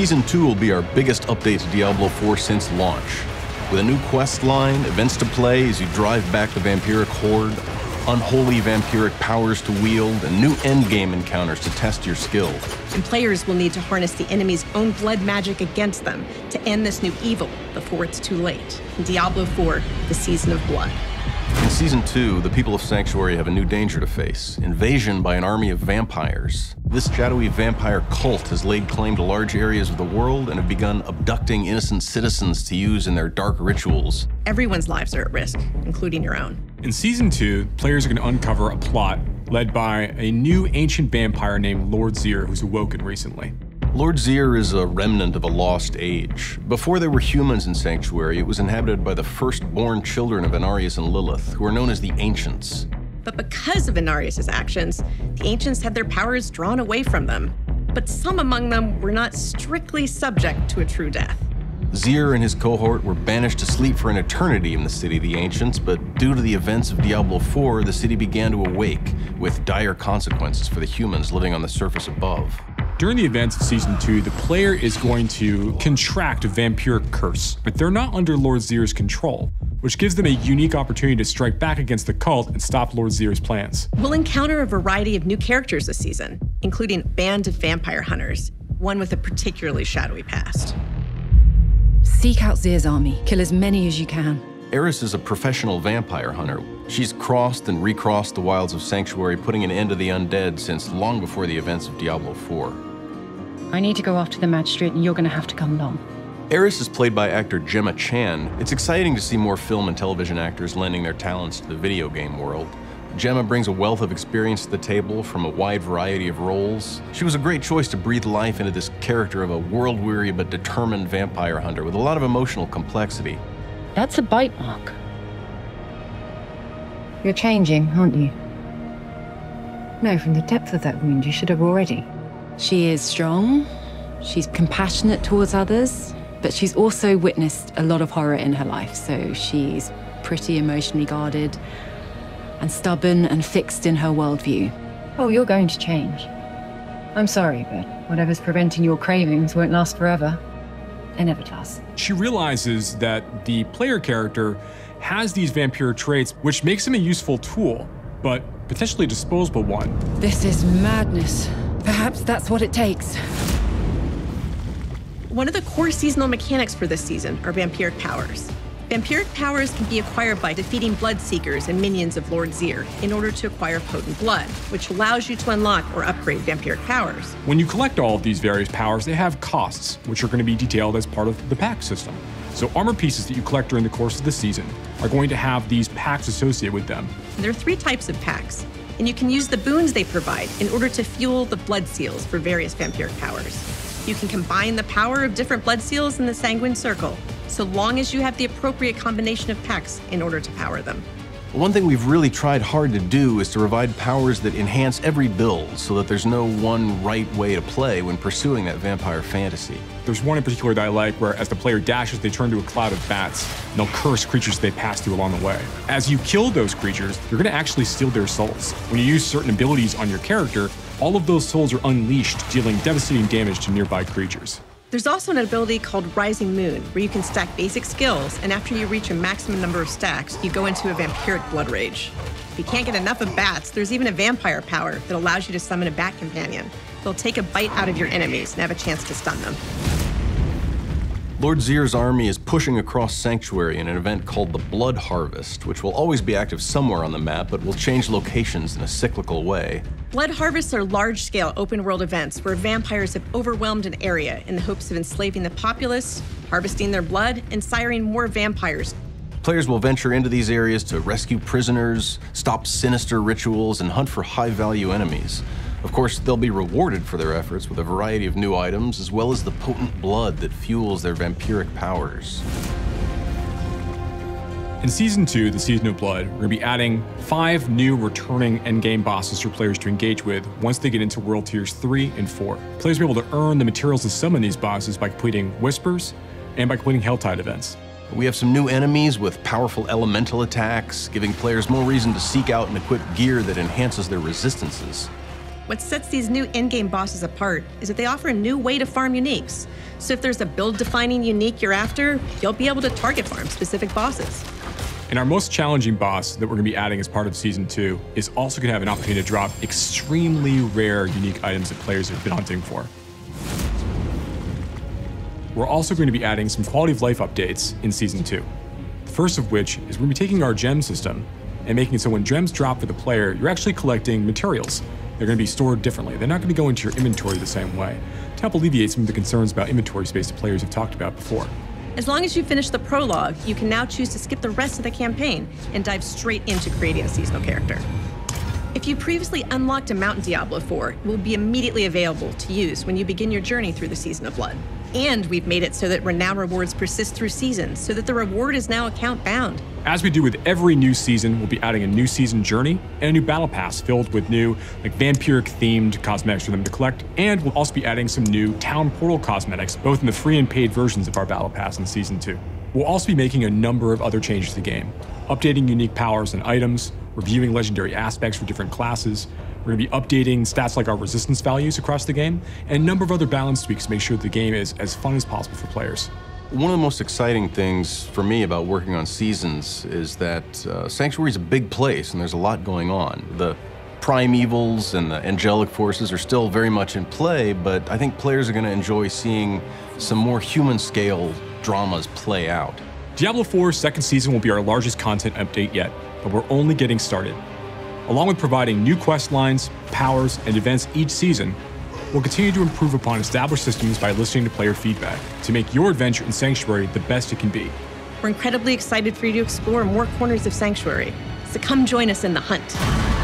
Season 2 will be our biggest update to Diablo 4 since launch. With a new quest line, events to play as you drive back the vampiric horde, unholy vampiric powers to wield, and new endgame encounters to test your skill. And players will need to harness the enemy's own blood magic against them to end this new evil before it's too late. In Diablo 4, the Season of Blood. In Season 2, the people of Sanctuary have a new danger to face: invasion by an army of vampires. This shadowy vampire cult has laid claim to large areas of the world and have begun abducting innocent citizens to use in their dark rituals. Everyone's lives are at risk, including your own. In Season 2, players are going to uncover a plot led by a new ancient vampire named Lord Zir, who's awoken recently. Lord Zir is a remnant of a lost age. Before there were humans in Sanctuary, it was inhabited by the firstborn children of Inarius and Lilith, who are known as the Ancients. But because of Inarius' actions, the Ancients had their powers drawn away from them. But some among them were not strictly subject to a true death. Zir and his cohort were banished to sleep for an eternity in the City of the Ancients, but due to the events of Diablo 4, the city began to awake, with dire consequences for the humans living on the surface above. During the events of Season 2, the player is going to contract a vampiric curse, but they're not under Lord Zir's control, which gives them a unique opportunity to strike back against the cult and stop Lord Zir's plans. We'll encounter a variety of new characters this season, including a band of vampire hunters, one with a particularly shadowy past. Seek out Zir's army. Kill as many as you can. Eris is a professional vampire hunter. She's crossed and recrossed the wilds of Sanctuary, putting an end to the undead since long before the events of Diablo 4. I need to go after the magistrate, and you're going to have to come along. Eris is played by actor Gemma Chan. It's exciting to see more film and television actors lending their talents to the video game world. Gemma brings a wealth of experience to the table from a wide variety of roles. She was a great choice to breathe life into this character of a world-weary but determined vampire hunter with a lot of emotional complexity. That's a bite mark. You're changing, aren't you? No, from the depth of that wound, you should have already. She is strong, she's compassionate towards others, but she's also witnessed a lot of horror in her life, so she's pretty emotionally guarded and stubborn and fixed in her worldview. Oh, you're going to change. I'm sorry, but whatever's preventing your cravings won't last forever. It never does. She realizes that the player character has these vampire traits, which makes him a useful tool, but potentially a disposable one. This is madness. Perhaps that's what it takes. One of the core seasonal mechanics for this season are vampiric powers. Vampiric powers can be acquired by defeating Bloodseekers and minions of Lord Zir in order to acquire potent blood, which allows you to unlock or upgrade vampiric powers. When you collect all of these various powers, they have costs, which are going to be detailed as part of the pack system. So armor pieces that you collect during the course of the season are going to have these packs associated with them. There are 3 types of packs, and you can use the boons they provide in order to fuel the blood seals for various vampiric powers. You can combine the power of different blood seals in the Sanguine Circle, so long as you have the appropriate combination of packs in order to power them. One thing we've really tried hard to do is to provide powers that enhance every build so that there's no one right way to play when pursuing that vampire fantasy. There's one in particular that I like where as the player dashes, they turn to a cloud of bats, and they'll curse creatures they pass through along the way. As you kill those creatures, you're going to actually steal their souls. When you use certain abilities on your character, all of those souls are unleashed, dealing devastating damage to nearby creatures. There's also an ability called Rising Moon, where you can stack basic skills, and after you reach a maximum number of stacks, you go into a vampiric blood rage. If you can't get enough of bats, there's even a vampire power that allows you to summon a bat companion. They'll take a bite out of your enemies and have a chance to stun them. Lord Zir's army is pushing across Sanctuary in an event called the Blood Harvest, which will always be active somewhere on the map, but will change locations in a cyclical way. Blood harvests are large-scale open-world events where vampires have overwhelmed an area in the hopes of enslaving the populace, harvesting their blood, and siring more vampires. Players will venture into these areas to rescue prisoners, stop sinister rituals, and hunt for high-value enemies. Of course, they'll be rewarded for their efforts with a variety of new items, as well as the potent blood that fuels their vampiric powers. In Season 2, the Season of Blood, we're going to be adding 5 new returning endgame bosses for players to engage with once they get into World Tiers 3 and 4. Players will be able to earn the materials to summon these bosses by completing Whispers and by completing Helltide events. We have some new enemies with powerful elemental attacks, giving players more reason to seek out and equip gear that enhances their resistances. What sets these new in-game bosses apart is that they offer a new way to farm uniques. So if there's a build-defining unique you're after, you'll be able to target farm specific bosses. And our most challenging boss that we're going to be adding as part of Season 2 is also going to have an opportunity to drop extremely rare unique items that players have been hunting for. We're also going to be adding some quality of life updates in Season 2. The first of which is we're going to be taking our gem system and making it so when gems drop for the player, you're actually collecting materials. They're going to be stored differently. They're not going to go into your inventory the same way, to help alleviate some of the concerns about inventory space that players have talked about before. As long as you finish the prologue, you can now choose to skip the rest of the campaign and dive straight into creating a seasonal character. If you previously unlocked a mount in Diablo 4, it will be immediately available to use when you begin your journey through the Season of Blood. And we've made it so that renown rewards persist through seasons, so that the reward is now account bound. As we do with every new season, we'll be adding a new season journey and a new battle pass filled with new, vampiric-themed cosmetics for them to collect, and we'll also be adding some new town portal cosmetics, both in the free and paid versions of our battle pass in Season 2. We'll also be making a number of other changes to the game, updating unique powers and items, reviewing legendary aspects for different classes. We're going to be updating stats like our resistance values across the game, and a number of other balance tweaks to make sure the game is as fun as possible for players. One of the most exciting things for me about working on Seasons is that Sanctuary is a big place and there's a lot going on. The primevals and the angelic forces are still very much in play, but I think players are going to enjoy seeing some more human-scale dramas play out. Diablo 4's second season will be our largest content update yet, but we're only getting started. Along with providing new quest lines, powers, and events each season, we'll continue to improve upon established systems by listening to player feedback to make your adventure in Sanctuary the best it can be. We're incredibly excited for you to explore more corners of Sanctuary, so come join us in the hunt.